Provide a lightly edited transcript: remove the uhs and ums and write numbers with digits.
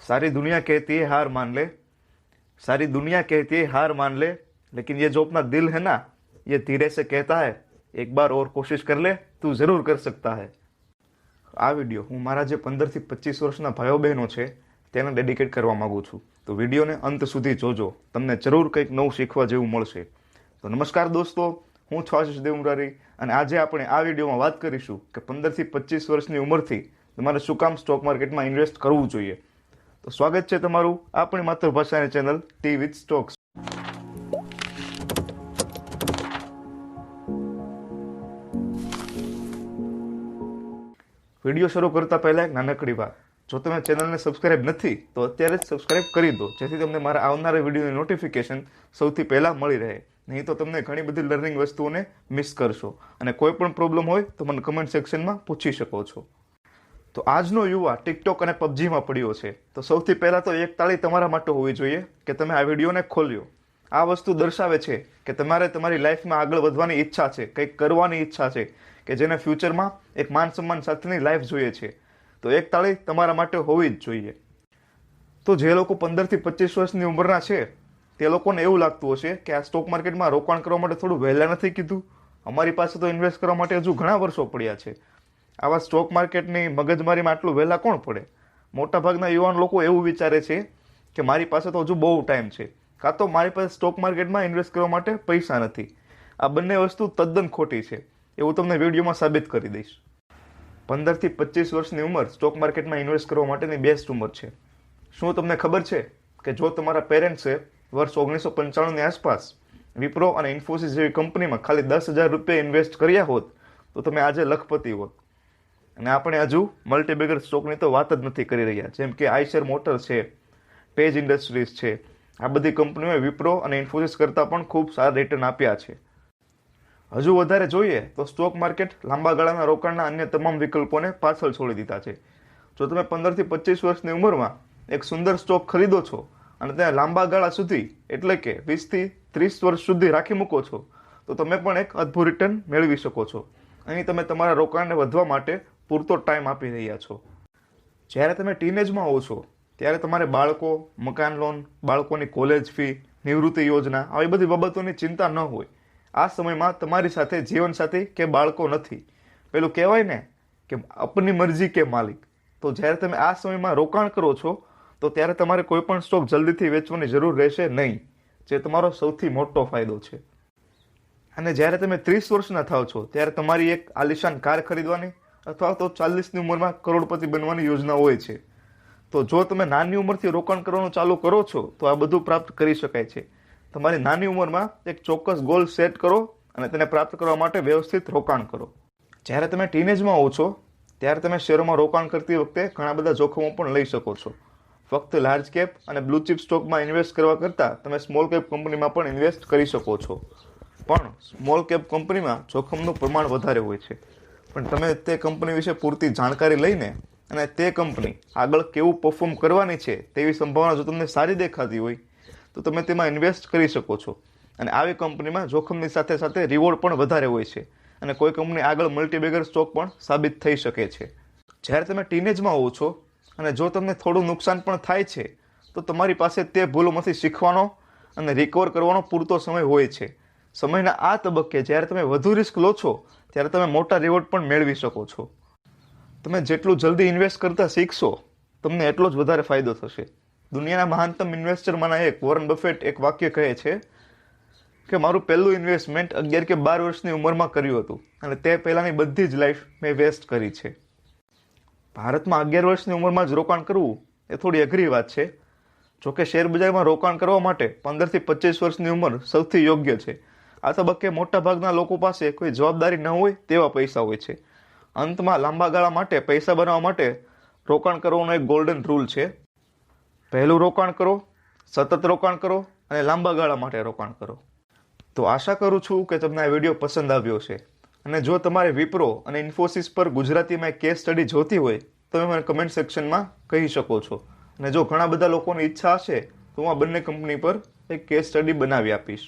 सारी दुनिया कहती है हार मान ले, सारी दुनिया कहती है हार मान ले, लेकिन ये जो अपना दिल है ना, ये धीरे से कहता है एक बार और कोशिश कर ले, तू जरूर कर सकता है। आ विडियो हूँ मारा जे 15 થી 25 વર્ષના ભાઈઓ બહેનો છે તેને ડેડિકેટ કરવા માંગુ છું, તો વિડીયોને અંત સુધી જોજો, તમને જરૂર કંઈક નવું શીખવા જેવું મળશે। તો નમસ્કાર દોસ્તો, હું છું આશીષ દેવમરારી અને આજે આપણે આ વિડીયોમાં વાત કરીશું કે 15 થી 25 વર્ષની ઉંમરથી તમારે શું કામ સ્ટોક માર્કેટમાં ઇન્વેસ્ટ કરવું જોઈએ। તો સ્વાગત છે તમારું આપણી માતૃભાષાની channel tea with stocks. Video શરૂ કરતા પહેલા એક નાનકડી વાત, જો તમે ચેનલને સબસ્ક્રાઇબ નથી તો અત્યારે જ સબસ્ક્રાઇબ કરી દો, જેથી તમને મારા આવનારા વિડીયોની નોટિફિકેશન સૌથી પહેલા મળી રહે, નહીં તો તમને ઘણી બધી લર્નિંગ વસ્તુઓને મિસ કરશો અને કોઈ પણ પ્રોબ્લેમ હોય તો મને કમેન્ટ સેક્શનમાં પૂછી શકો છો। તો આજનો યુવા ટિકટોક અને પબજીમાં પડ્યો છે, તો સૌથી પહેલાં તો એક તાળી તમારા માટે હોવી જોઈએ કે તમે આ વિડીયોને ખોલ્યો। આ વસ્તુ દર્શાવે છે કે તમારે તમારી લાઈફમાં આગળ વધવાની ઈચ્છા છે, કંઈક કરવાની ઈચ્છા છે, કે જેને ફ્યુચરમાં એક માન સન્માન સાથેની લાઈફ જોઈએ છે, તો એક તાળી તમારા માટે હોવી જ જોઈએ। તો જે લોકો 15 થી 25 વર્ષની ઉંમરના છે તે લોકોને એવું લાગતું હશે કે આ સ્ટોક માર્કેટમાં રોકાણ કરવા માટે થોડું વહેલા નથી કીધું, અમારી પાસે તો ઇન્વેસ્ટ કરવા માટે હજુ ઘણા વર્ષો પડ્યા છે, આવા સ્ટોક માર્કેટની મગજમારીમાં આટલું વહેલા કોણ પડે। મોટાભાગના યુવાન લોકો એવું વિચારે છે કે મારી પાસે તો હજુ બહુ ટાઈમ છે, કાં તો મારી પાસે સ્ટોક માર્કેટમાં ઇન્વેસ્ટ કરવા માટે પૈસા નથી। આ બંને વસ્તુ તદ્દન ખોટી છે, એવું તમને વિડીયોમાં સાબિત કરી દઈશ। 15 થી 25 વર્ષની ઉંમર સ્ટોક માર્કેટમાં ઇન્વેસ્ટ કરવા માટેની બેસ્ટ ઉંમર છે। શું તમને ખબર છે કે જો તમારા પેરેન્ટ્સે વર્ષ 1995ની આસપાસ વિપ્રો અને ઇન્ફોસિસ જેવી કંપનીમાં ખાલી 10,000 રૂપિયા ઇન્વેસ્ટ કર્યા હોત તો તમે આજે લખપતિ હોત। અને આપણે હજુ મલ્ટીબેગર સ્ટોકની તો વાત જ નથી કરી રહ્યા, જેમ કે આઈશર મોટર છે, પેજ ઇન્ડસ્ટ્રીઝ છે, આ બધી કંપનીઓએ વિપ્રો અને ઇન્ફોસિસ કરતાં પણ ખૂબ સારા રિટર્ન આપ્યા છે। હજુ વધારે જોઈએ તો સ્ટોક માર્કેટ લાંબા ગાળાના રોકાણના અન્ય તમામ વિકલ્પોને પાછળ છોડી દીધા છે। જો તમે 15 થી 25 વર્ષની ઉંમરમાં એક સુંદર સ્ટોક ખરીદો છો અને તેને લાંબા ગાળા સુધી એટલે કે 20 થી 30 વર્ષ સુધી રાખી મૂકો છો તો તમે પણ એક અદ્ભુત રિટર્ન મેળવી શકો છો। અહીં તમે તમારા રોકાણને વધવા માટે પૂરતો ટાઈમ આપી રહ્યા છો। જ્યારે તમે ટીનેજમાં હો છો ત્યારે તમારે બાળકો, મકાન લોન, બાળકોની કોલેજ ફી, નિવૃત્તિ યોજના આવી બધી બાબતોની ચિંતા ન હોય। આ સમયમાં તમારી સાથે જીવનસાથી કે બાળકો નથી, પેલું કહેવાય ને કે અપની મરજી કે માલિક। તો જ્યારે તમે આ સમયમાં રોકાણ કરો છો તો ત્યારે તમારે કોઈ પણ સ્ટોક જલ્દીથી વેચવાની જરૂર રહેશે નહીં, જે તમારો સૌથી મોટો ફાયદો છે। અને જ્યારે તમે 30 વર્ષના થાવ છો ત્યારે તમારી એક આલિશાન કાર ખરીદવાની અથવા તો 40ની ઉંમરમાં કરોડપતિ બનવાની યોજના હોય છે। તો જો તમે નાની ઉંમરથી રોકાણ કરવાનું ચાલુ કરો છો તો આ બધું પ્રાપ્ત કરી શકાય છે। તમારી નાની ઉંમરમાં એક ચોક્કસ ગોલ સેટ કરો અને તેને પ્રાપ્ત કરવા માટે વ્યવસ્થિત રોકાણ કરો। જ્યારે તમે ટીનેજમાં હો છો ત્યારે તમે શેરોમાં રોકાણ કરતી વખતે ઘણા બધા જોખમો પણ લઈ શકો છો। ફક્ત લાર્જ કેપ અને બ્લુ ચિપ સ્ટોકમાં ઇન્વેસ્ટ કરવા કરતાં તમે સ્મોલ કેપ કંપનીમાં પણ ઇન્વેસ્ટ કરી શકો છો, પણ સ્મોલ કેપ કંપનીમાં જોખમનું પ્રમાણ વધારે હોય છે। પણ તમે તે કંપની વિશે પૂરતી જાણકારી લઈને અને તે કંપની આગળ કેવું પરફોર્મ કરવાની છે તેવી સંભાવના જો તમને સારી દેખાતી હોય તો તમે તેમાં ઇન્વેસ્ટ કરી શકો છો। અને આવી કંપનીમાં જોખમની સાથે સાથે રિવોર્ડ પણ વધારે હોય છે અને કોઈ કંપની આગળ મલ્ટીબેગર સ્ટોક પણ સાબિત થઈ શકે છે। જ્યારે તમે ટીનેજમાં હો છો અને જો તમને થોડું નુકસાન પણ થાય છે તો તમારી પાસે તે ભૂલોમાંથી શીખવાનો અને રિકવર કરવાનો પૂરતો સમય હોય છે। સમયના આ તબક્કે જ્યારે તમે વધુ રિસ્ક લો છો ત્યારે તમે મોટા રિવોર્ડ પણ મેળવી શકો છો। તમે જેટલું જલ્દી ઇન્વેસ્ટ કરતા શીખશો તમને એટલો જ વધારે ફાયદો થશે। દુનિયાના મહાનતમ ઇન્વેસ્ટરમાંના એક વોરન બફેટ એક વાક્ય કહે છે કે મારું પહેલું ઇન્વેસ્ટમેન્ટ 11 કે 12 વર્ષની ઉંમરમાં કર્યું હતું અને તે પહેલાંની બધી જ લાઈફ મેં વેસ્ટ કરી છે। ભારતમાં 11 વર્ષની ઉંમરમાં જ રોકાણ કરવું એ થોડી અઘરી વાત છે। જોકે શેરબજારમાં રોકાણ કરવા માટે 15 થી 25 વર્ષની ઉંમર સૌથી યોગ્ય છે। આ તબક્કે મોટાભાગના લોકો પાસે કોઈ જવાબદારી ન હોય તેવા પૈસા હોય છે। અંતમાં લાંબા ગાળા માટે પૈસા બનાવવા માટે રોકાણ કરવાનો એક ગોલ્ડન રૂલ છે, પહેલું રોકાણ કરો, સતત રોકાણ કરો અને લાંબા ગાળા માટે રોકાણ કરો। તો આશા કરું છું કે તમને આ વિડીયો પસંદ આવ્યો છે અને જો તમારે વિપ્રો અને ઇન્ફોસિસ પર ગુજરાતીમાં એક કેસ સ્ટડી જોતી હોય તો તમે મને કમેન્ટ સેક્શનમાં કહી શકો છો અને જો ઘણા બધા લોકોની ઈચ્છા હશે તો હું આ બંને કંપની પર એક કેસ સ્ટડી બનાવી આપીશ।